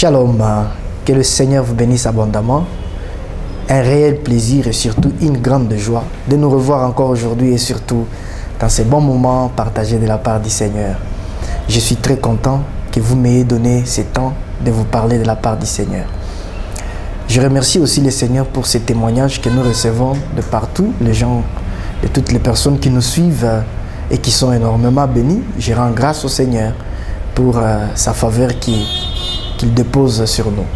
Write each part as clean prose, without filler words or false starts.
Shalom, que le Seigneur vous bénisse abondamment. Un réel plaisir et surtout une grande joie de nous revoir encore aujourd'hui et surtout dans ces bons moments partagés de la part du Seigneur. Je suis très content que vous m'ayez donné ce temps de vous parler de la part du Seigneur. Je remercie aussi le Seigneur pour ces témoignages que nous recevons de partout, les gens, de toutes les personnes qui nous suivent et qui sont énormément bénis. Je rends grâce au Seigneur pour sa faveur qu'il dépose sur nous.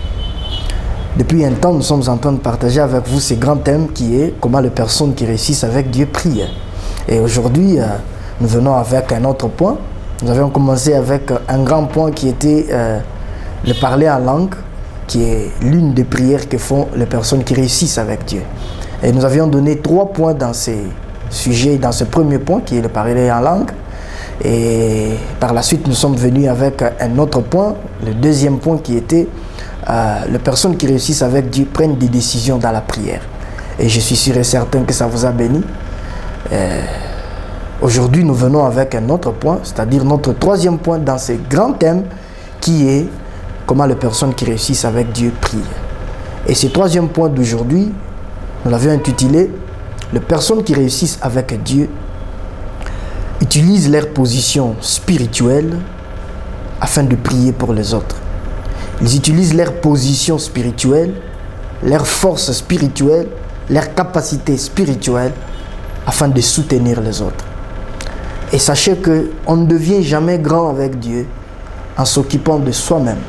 Depuis un temps, nous sommes en train de partager avec vous ce grand thème qui est comment les personnes qui réussissent avec Dieu prient. Et aujourd'hui, nous venons avec un autre point. Nous avions commencé avec un grand point qui était le parler en langue, qui est l'une des prières que font les personnes qui réussissent avec Dieu. Et nous avions donné 3 points dans ces sujets, dans ce premier point qui est le parler en langue. Et par la suite, nous sommes venus avec un autre point, le deuxième point qui était les personnes qui réussissent avec Dieu prennent des décisions dans la prière. Et je suis sûr et certain que ça vous a béni. Aujourd'hui, nous venons avec un autre point, c'est-à-dire notre troisième point dans ce grand thème qui est comment les personnes qui réussissent avec Dieu prient. Et ce troisième point d'aujourd'hui, nous l'avions intitulé « Les personnes qui réussissent avec Dieu utilisent leur position spirituelle afin de prier pour les autres. » Ils utilisent leur position spirituelle, leur force spirituelle, leur capacité spirituelle afin de soutenir les autres. Et sachez qu'on ne devient jamais grand avec Dieu en s'occupant de soi-même,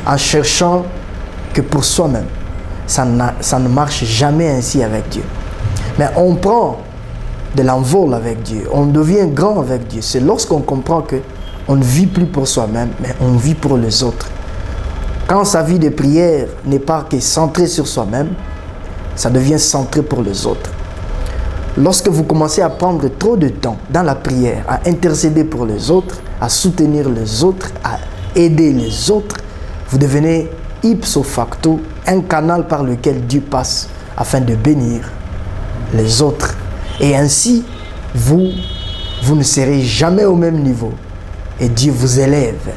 en cherchant que pour soi-même. Ça ne marche jamais ainsi avec Dieu. Mais on prend de l'envol avec Dieu, on devient grand avec Dieu. C'est lorsqu'on comprend qu'on ne vit plus pour soi-même, mais on vit pour les autres. Quand sa vie de prière n'est pas que centrée sur soi-même, ça devient centré pour les autres. Lorsque vous commencez à prendre trop de temps dans la prière, à intercéder pour les autres, à soutenir les autres, à aider les autres, vous devenez ipso facto un canal par lequel Dieu passe afin de bénir les autres. Et ainsi, vous ne serez jamais au même niveau. Et Dieu vous élève.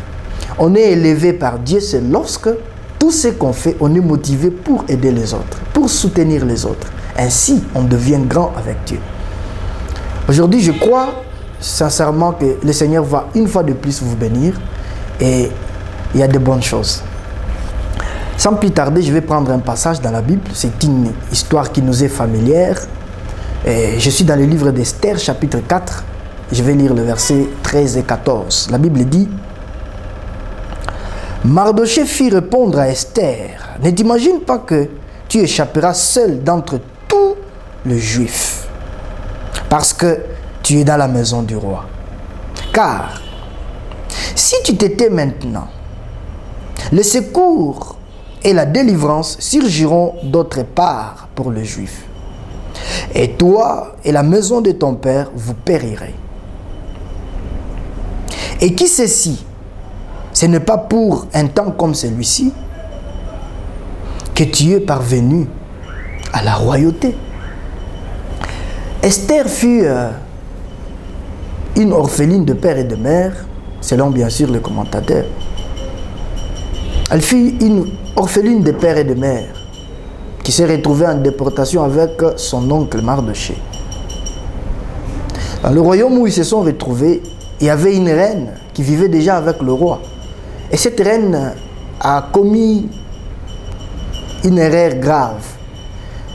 On est élevé par Dieu, c'est lorsque tout ce qu'on fait, on est motivé pour aider les autres, pour soutenir les autres. Ainsi, on devient grand avec Dieu. Aujourd'hui, je crois sincèrement que le Seigneur va une fois de plus vous bénir et il y a de bonnes choses. Sans plus tarder, je vais prendre un passage dans la Bible. C'est une histoire qui nous est familière. Et je suis dans le livre d'Esther, chapitre 4. Je vais lire le verset 13 et 14. La Bible dit: Mardochée fit répondre à Esther: Ne t'imagine pas que tu échapperas seul d'entre tous les Juifs, parce que tu es dans la maison du roi. Car si tu t'étais maintenant, le secours et la délivrance surgiront d'autre part pour les Juifs. Et toi et la maison de ton père, vous périrez. Et qui sait si ce n'est pas pour un temps comme celui-ci que tu es parvenu à la royauté. Esther fut une orpheline de père et de mère, selon bien sûr le commentateur. Elle fut une orpheline de père et de mère qui s'est retrouvée en déportation avec son oncle Mardochée. Dans le royaume où ils se sont retrouvés, il y avait une reine qui vivait déjà avec le roi. Et cette reine a commis une erreur grave.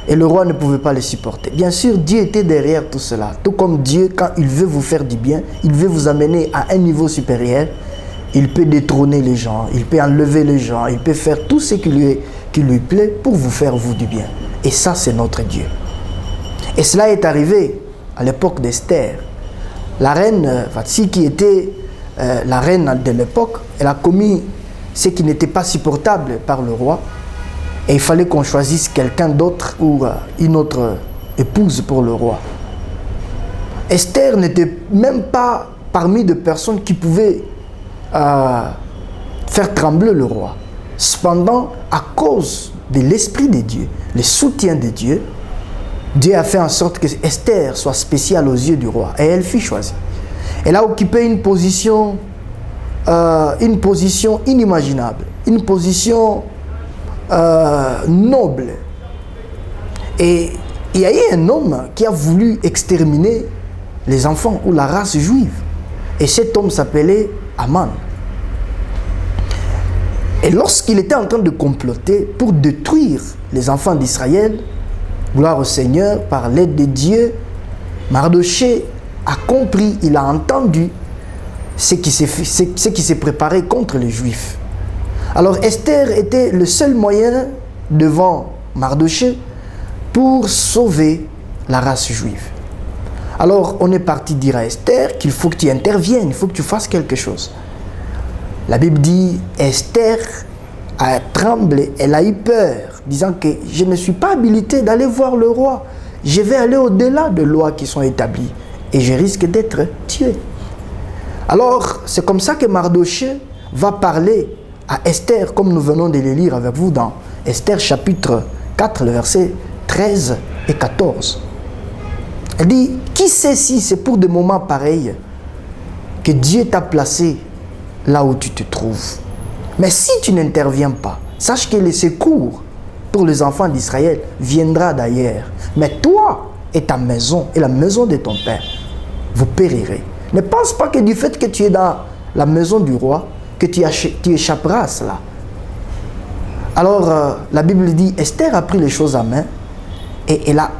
Et le roi ne pouvait pas le supporter. Bien sûr, Dieu était derrière tout cela. Tout comme Dieu, quand il veut vous faire du bien, il veut vous amener à un niveau supérieur, il peut détrôner les gens, il peut enlever les gens, il peut faire tout ce qui lui plaît pour vous faire vous du bien. Et ça, c'est notre Dieu. Et cela est arrivé à l'époque d'Esther. La reine Vatsi, qui était la reine de l'époque, elle a commis ce qui n'était pas supportable par le roi. Et il fallait qu'on choisisse quelqu'un d'autre ou une autre épouse pour le roi. Esther n'était même pas parmi des personnes qui pouvaient faire trembler le roi. Cependant, à cause de l'Esprit de Dieu, le soutien de Dieu, Dieu a fait en sorte que Esther soit spéciale aux yeux du roi. Et elle fut choisie. Elle a occupé une position une position inimaginable, une position noble. Et il y a eu un homme qui a voulu exterminer les enfants ou la race juive. Et cet homme s'appelait Aman. Et lorsqu'il était en train de comploter pour détruire les enfants d'Israël, gloire au Seigneur, par l'aide de Dieu, Mardochée a compris, il a entendu ce qui s'est préparé contre les Juifs. Alors Esther était le seul moyen devant Mardochée pour sauver la race juive. Alors on est parti dire à Esther qu'il faut que tu interviennes, il faut que tu fasses quelque chose. La Bible dit, Esther a tremblé, elle a eu peur, disant que je ne suis pas habilitée d'aller voir le roi. Je vais aller au-delà des lois qui sont établies et je risque d'être tuée. Alors, c'est comme ça que Mardochée va parler à Esther, comme nous venons de le lire avec vous dans Esther chapitre 4, le verset 13 et 14. Elle dit, qui sait si c'est pour des moments pareils que Dieu t'a placé là où tu te trouves. Mais si tu n'interviens pas, sache que le secours pour les enfants d'Israël viendra d'ailleurs. Mais toi et ta maison et la maison de ton père, vous périrez. Ne pense pas que du fait que tu es dans la maison du roi, que tu échapperas à cela. Alors, la Bible dit, Esther a pris les choses en main et elle a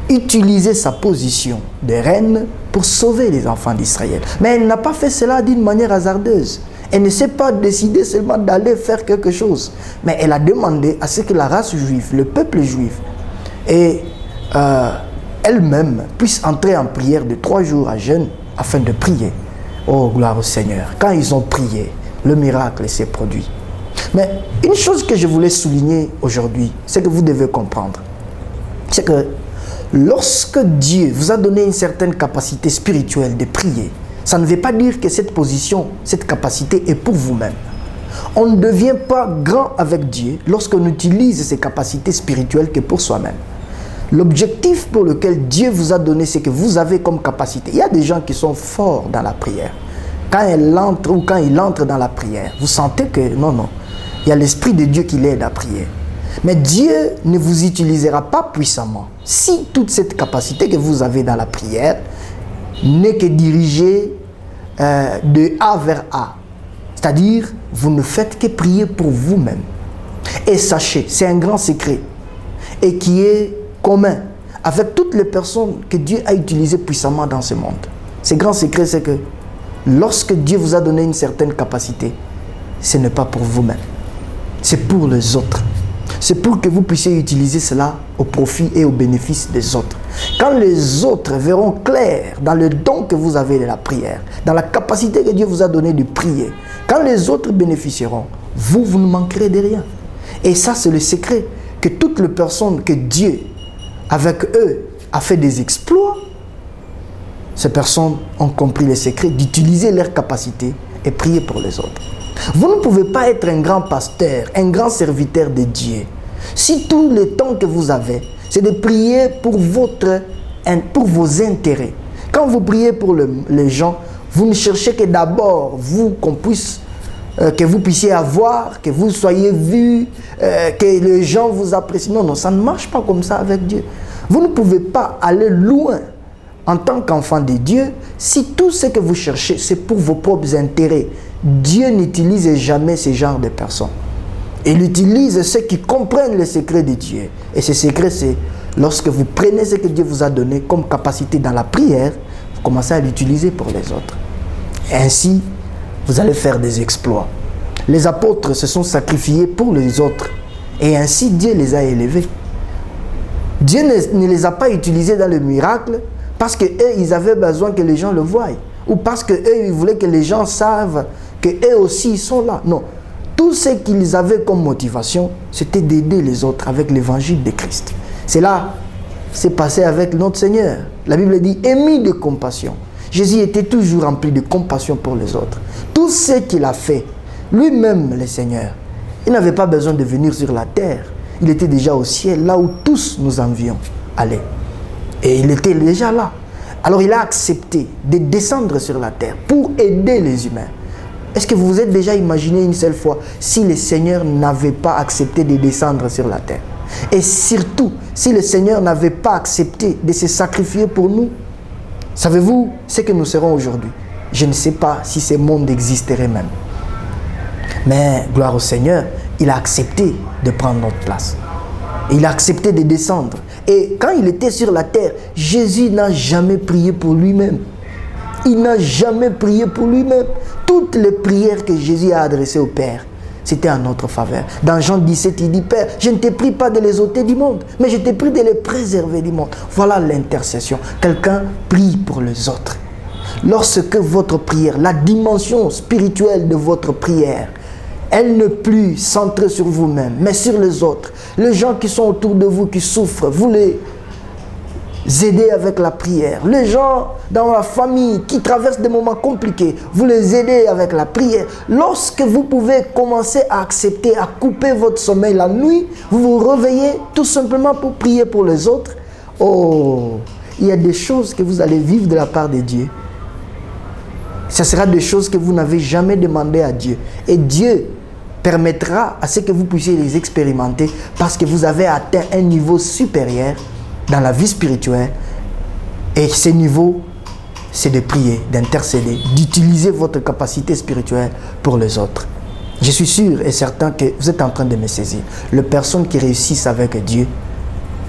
utilisé sa position de reine pour sauver les enfants d'Israël. Mais elle n'a pas fait cela d'une manière hasardeuse. Elle ne s'est pas décidée seulement d'aller faire quelque chose. Mais elle a demandé à ce que la race juive, le peuple juif, et elle-même puisse entrer en prière de 3 jours à jeûne afin de prier. Oh, gloire au Seigneur. Quand ils ont prié, le miracle s'est produit. Mais une chose que je voulais souligner aujourd'hui, c'est que vous devez comprendre. C'est que lorsque Dieu vous a donné une certaine capacité spirituelle de prier, ça ne veut pas dire que cette position, cette capacité est pour vous-même. On ne devient pas grand avec Dieu lorsqu'on utilise ces capacités spirituelles que pour soi-même. L'objectif pour lequel Dieu vous a donné, c'est que vous avez comme capacité. Il y a des gens qui sont forts dans la prière. Quand elle entre ou quand il entre dans la prière, vous sentez que non, il y a l'Esprit de Dieu qui l'aide à prier. Mais Dieu ne vous utilisera pas puissamment si toute cette capacité que vous avez dans la prière n'est que dirigée de A vers A. C'est-à-dire, vous ne faites que prier pour vous-même. Et sachez, c'est un grand secret et qui est commun avec toutes les personnes que Dieu a utilisées puissamment dans ce monde. Ce grand secret, c'est que lorsque Dieu vous a donné une certaine capacité, ce n'est pas pour vous-même, c'est pour les autres. C'est pour que vous puissiez utiliser cela au profit et au bénéfice des autres. Quand les autres verront clair dans le don que vous avez de la prière, dans la capacité que Dieu vous a donnée de prier, quand les autres bénéficieront, vous ne manquerez de rien. Et ça, c'est le secret que toutes les personnes que Dieu, avec eux, a fait des exploits, ces personnes ont compris le secret d'utiliser leur capacité et prier pour les autres. Vous ne pouvez pas être un grand pasteur, un grand serviteur de Dieu, si tout le temps que vous avez, c'est de prier pour vos intérêts. Quand vous priez pour les gens, vous ne cherchez que d'abord, que vous puissiez avoir, que vous soyez vus, que les gens vous apprécient. Non, ça ne marche pas comme ça avec Dieu. Vous ne pouvez pas aller loin en tant qu'enfant de Dieu si tout ce que vous cherchez, c'est pour vos propres intérêts. Dieu n'utilise jamais ce genre de personnes. Il utilise ceux qui comprennent le secret de Dieu. Et ce secret, c'est lorsque vous prenez ce que Dieu vous a donné comme capacité dans la prière, vous commencez à l'utiliser pour les autres. Et ainsi, vous allez faire des exploits. Les apôtres se sont sacrifiés pour les autres. Et ainsi, Dieu les a élevés. Dieu ne les a pas utilisés dans le miracle parce qu'eux, ils avaient besoin que les gens le voient. Ou parce qu'eux, ils voulaient que les gens savent qu'eux aussi, ils sont là. Non. Tout ce qu'ils avaient comme motivation, c'était d'aider les autres avec l'évangile de Christ. C'est là, c'est passé avec notre Seigneur. La Bible dit, émis de compassion. Jésus était toujours rempli de compassion pour les autres. Tout ce qu'il a fait, lui-même, le Seigneur, il n'avait pas besoin de venir sur la terre. Il était déjà au ciel, là où tous nous envions aller. Et il était déjà là. Alors il a accepté de descendre sur la terre pour aider les humains. Est-ce que vous vous êtes déjà imaginé une seule fois si le Seigneur n'avait pas accepté de descendre sur la terre? Et surtout, si le Seigneur n'avait pas accepté de se sacrifier pour nous, savez-vous ce que nous serons aujourd'hui? Je ne sais pas si ce monde existerait même. Mais gloire au Seigneur, il a accepté de prendre notre place. Il a accepté de descendre. Et quand il était sur la terre, Jésus n'a jamais prié pour lui-même. Il n'a jamais prié pour lui-même. Toutes les prières que Jésus a adressées au Père, c'était en notre faveur. Dans Jean 17, il dit, Père, je ne te prie pas de les ôter du monde, mais je te prie de les préserver du monde. Voilà l'intercession. Quelqu'un prie pour les autres. Lorsque votre prière, la dimension spirituelle de votre prière, elle n'est plus centrée sur vous-même, mais sur les autres. Les gens qui sont autour de vous, qui souffrent, vous les aidez avec la prière. Les gens dans la famille qui traversent des moments compliqués, vous les aidez avec la prière. Lorsque vous pouvez commencer à accepter, à couper votre sommeil la nuit, vous vous réveillez tout simplement pour prier pour les autres. Oh, il y a des choses que vous allez vivre de la part de Dieu. Ce sera des choses que vous n'avez jamais demandé à Dieu. Et Dieu permettra à ce que vous puissiez les expérimenter parce que vous avez atteint un niveau supérieur dans la vie spirituelle. Et ce niveau, c'est de prier, d'intercéder, d'utiliser votre capacité spirituelle pour les autres. Je suis sûr et certain que vous êtes en train de me saisir. Les personnes qui réussissent avec Dieu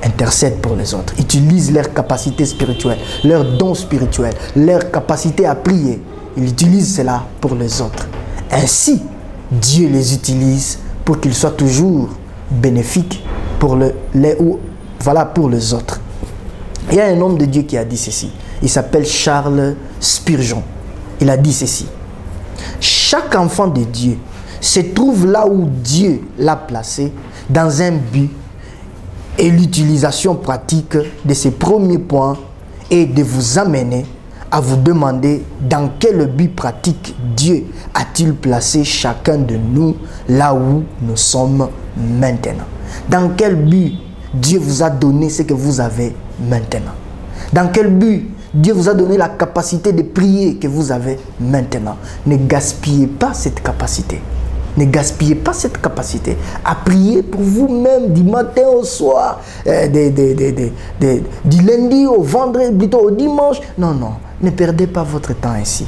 intercèdent pour les autres, utilisent leur capacité spirituelle, leur don spirituel, leur capacité à prier. Ils utilisent cela pour les autres. Ainsi, Dieu les utilise pour qu'ils soient toujours bénéfiques pour pour les autres. Il y a un homme de Dieu qui a dit ceci. Il s'appelle Charles Spurgeon. Il a dit ceci. Chaque enfant de Dieu se trouve là où Dieu l'a placé dans un but, et l'utilisation pratique de ces premiers points est de vous amener à vous demander dans quel but pratique Dieu a-t-il placé chacun de nous là où nous sommes maintenant. Dans quel but Dieu vous a donné ce que vous avez maintenant. Dans quel but Dieu vous a donné la capacité de prier que vous avez maintenant. Ne gaspillez pas cette capacité. Ne gaspillez pas cette capacité à prier pour vous-même du matin au soir, du lundi au vendredi, plutôt au dimanche. Non, non, ne perdez pas votre temps ainsi.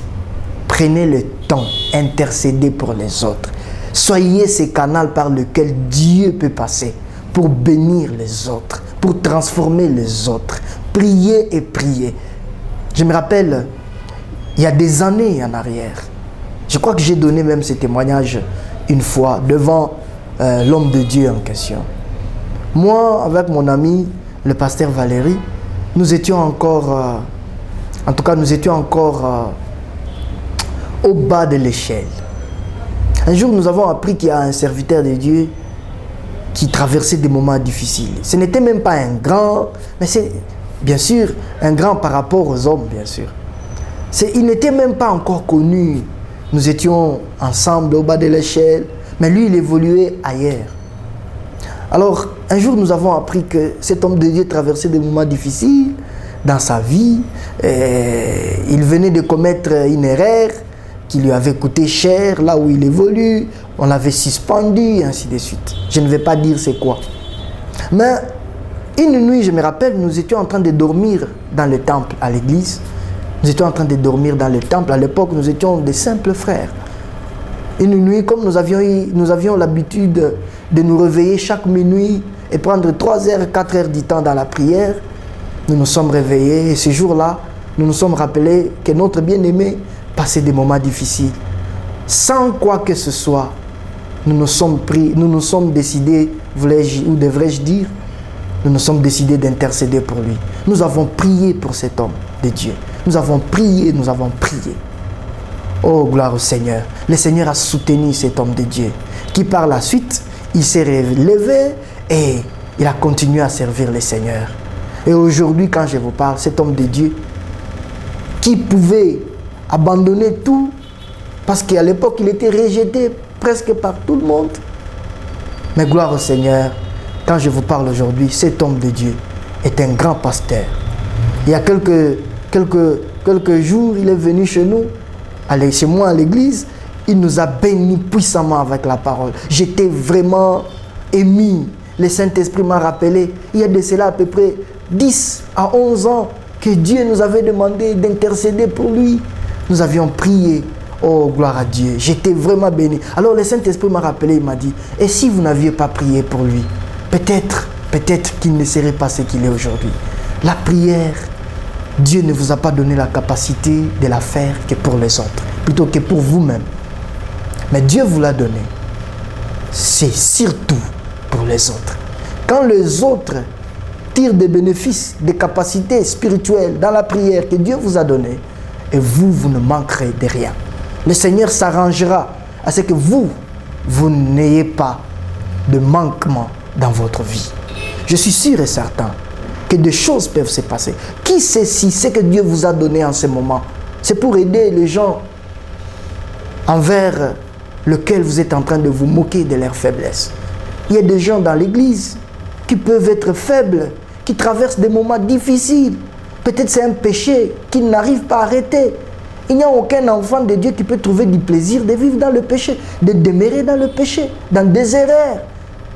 Prenez le temps, intercédez pour les autres. Soyez ce canal par lequel Dieu peut passer pour bénir les autres, pour transformer les autres. Priez et priez. Je me rappelle, il y a des années en arrière, je crois que j'ai donné même ce témoignage une fois devant l'homme de Dieu en question. Moi, avec mon ami, le pasteur Valérie, nous étions encore, au bas de l'échelle. Un jour, nous avons appris qu'il y a un serviteur de Dieu qui traversait des moments difficiles. Ce n'était même pas un grand, mais c'est bien sûr un grand par rapport aux hommes, bien sûr. Il n'était même pas encore connu. Nous étions ensemble au bas de l'échelle, mais lui, il évoluait ailleurs. Alors, un jour, nous avons appris que cet homme de Dieu traversait des moments difficiles dans sa vie. Il venait de commettre une erreur qui lui avait coûté cher là où il évolue. On l'avait suspendu, et ainsi de suite. Je ne vais pas dire c'est quoi. Mais une nuit, je me rappelle, nous étions en train de dormir dans le temple à l'église. Nous étions en train de dormir dans le temple. À l'époque, nous étions des simples frères. Une nuit, comme nous avions l'habitude de nous réveiller chaque minuit et prendre 3 heures, 4 heures du temps dans la prière, nous nous sommes réveillés. Et ce jour-là, nous nous sommes rappelés que notre bien-aimé passait des moments difficiles. Sans quoi que ce soit, nous nous sommes décidés, ou devrais-je dire, nous nous sommes décidés d'intercéder pour lui. Nous avons prié pour cet homme de Dieu. Nous avons prié, nous avons prié. Oh, gloire au Seigneur. Le Seigneur a soutenu cet homme de Dieu qui par la suite, il s'est relevé et il a continué à servir le Seigneur. Et aujourd'hui, quand je vous parle, cet homme de Dieu qui pouvait abandonner tout parce qu'à l'époque, il était rejeté presque par tout le monde. Mais gloire au Seigneur, quand je vous parle aujourd'hui, cet homme de Dieu est un grand pasteur. Il y a quelques jours, il est venu chez nous, chez moi à l'église. il nous a bénis puissamment avec la parole. J'étais vraiment ému. Le Saint-Esprit m'a rappelé, il y a de cela à peu près 10 à 11 ans, que Dieu nous avait demandé d'intercéder pour lui. Nous avions prié. Oh, gloire à Dieu. J'étais vraiment béni. Alors le Saint-Esprit m'a rappelé, il m'a dit, et si vous n'aviez pas prié pour lui, peut-être qu'il ne serait pas ce qu'il est aujourd'hui. La prière, Dieu ne vous a pas donné la capacité de la faire que pour les autres, plutôt que pour vous-même. Mais Dieu vous l'a donné. C'est surtout pour les autres. Quand les autres tirent des bénéfices, des capacités spirituelles dans la prière que Dieu vous a données, et vous ne manquerez de rien. Le Seigneur s'arrangera à ce que vous n'ayez pas de manquement dans votre vie. Je suis sûr et certain que des choses peuvent se passer. Qui sait si ce que Dieu vous a donné en ce moment, c'est pour aider les gens envers lesquels vous êtes en train de vous moquer de leur faiblesse. Il y a des gens dans l'église qui peuvent être faibles, qui traversent des moments difficiles. Peut-être c'est un péché qu'ils n'arrivent pas à arrêter. Il n'y a aucun enfant de Dieu qui peut trouver du plaisir de vivre dans le péché, de demeurer dans le péché, dans des erreurs,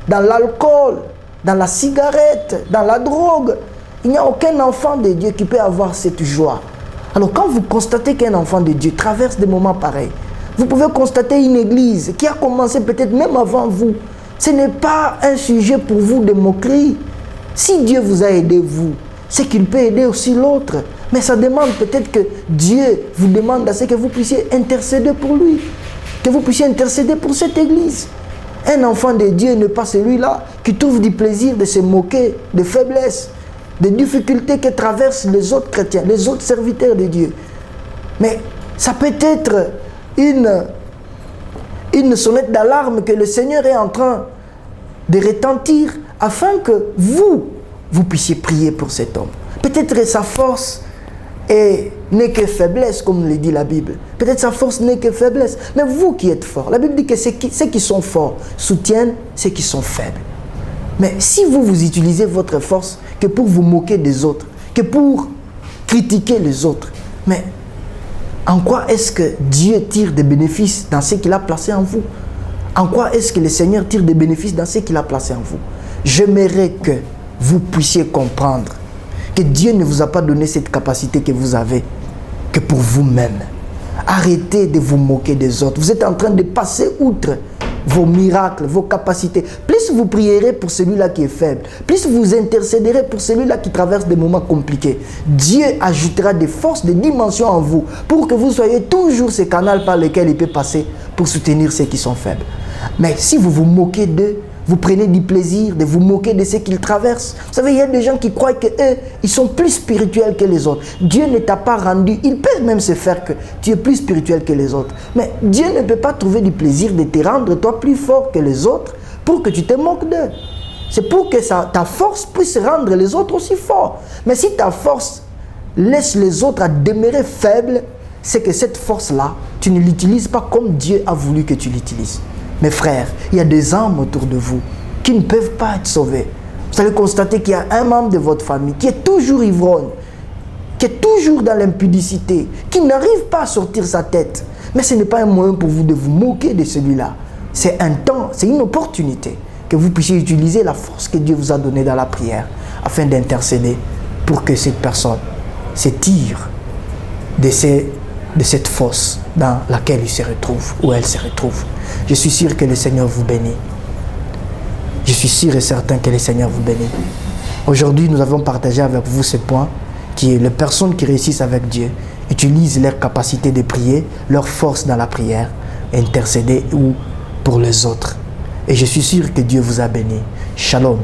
dans l'alcool, dans la cigarette, dans la drogue. Il n'y a aucun enfant de Dieu qui peut avoir cette joie. Alors quand vous constatez qu'un enfant de Dieu traverse des moments pareils, vous pouvez constater une église qui a commencé peut-être même avant vous. Ce n'est pas un sujet pour vous de moquerie. Si Dieu vous a aidé, vous, c'est qu'il peut aider aussi l'autre. Mais ça demande peut-être que Dieu vous demande à ce que vous puissiez intercéder pour lui. Que vous puissiez intercéder pour cette église. Un enfant de Dieu n'est pas celui-là qui trouve du plaisir de se moquer des faiblesses, des difficultés que traversent les autres chrétiens, les autres serviteurs de Dieu. Mais ça peut être une sonnette d'alarme que le Seigneur est en train de retentir afin que vous puissiez prier pour cet homme. Peut-être que sa force n'est que faiblesse, comme le dit la Bible. Peut-être sa force n'est que faiblesse. Mais vous qui êtes forts, la Bible dit que ceux qui sont forts soutiennent ceux qui sont faibles. Mais si vous utilisez votre force que pour vous moquer des autres, que pour critiquer les autres, mais en quoi est-ce que Dieu tire des bénéfices dans ce qu'il a placé en vous? En quoi est-ce que le Seigneur tire des bénéfices dans ce qu'il a placé en vous? J'aimerais que vous puissiez comprendre que Dieu ne vous a pas donné cette capacité que vous avez que pour vous-même. Arrêtez de vous moquer des autres. Vous êtes en train de passer outre vos miracles, vos capacités. Plus vous prierez pour celui-là qui est faible, plus vous intercéderez pour celui-là qui traverse des moments compliqués. Dieu ajoutera des forces, des dimensions en vous pour que vous soyez toujours ce canal par lequel il peut passer pour soutenir ceux qui sont faibles. Mais si vous vous moquez d'eux, vous prenez du plaisir de vous moquer de ce qu'ils traversent. Vous savez, il y a des gens qui croient qu'eux, ils sont plus spirituels que les autres. Dieu ne t'a pas rendu. Il peut même se faire que tu es plus spirituel que les autres. Mais Dieu ne peut pas trouver du plaisir de te rendre toi plus fort que les autres pour que tu te moques d'eux. C'est pour que ta force puisse rendre les autres aussi forts. Mais si ta force laisse les autres à demeurer faibles, c'est que cette force-là, tu ne l'utilises pas comme Dieu a voulu que tu l'utilises. Mes frères, il y a des âmes autour de vous qui ne peuvent pas être sauvées. Vous allez constater qu'il y a un membre de votre famille qui est toujours ivrogne, qui est toujours dans l'impudicité, qui n'arrive pas à sortir sa tête. Mais ce n'est pas un moyen pour vous de vous moquer de celui-là. C'est un temps, c'est une opportunité que vous puissiez utiliser la force que Dieu vous a donnée dans la prière afin d'intercéder pour que cette personne se tire de cette fosse dans laquelle il se retrouve, ou elle se retrouve. Je suis sûr que le Seigneur vous bénit. Je suis sûr et certain que le Seigneur vous bénit. Aujourd'hui, nous avons partagé avec vous ce point qui est les personnes qui réussissent avec Dieu utilisent leur capacité de prier, leur force dans la prière, intercéder ou pour les autres. Et je suis sûr que Dieu vous a béni. Shalom.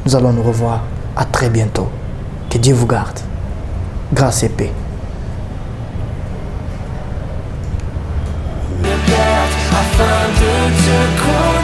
Nous allons nous revoir. À très bientôt. Que Dieu vous garde. Grâce et paix. Afin de te connaître.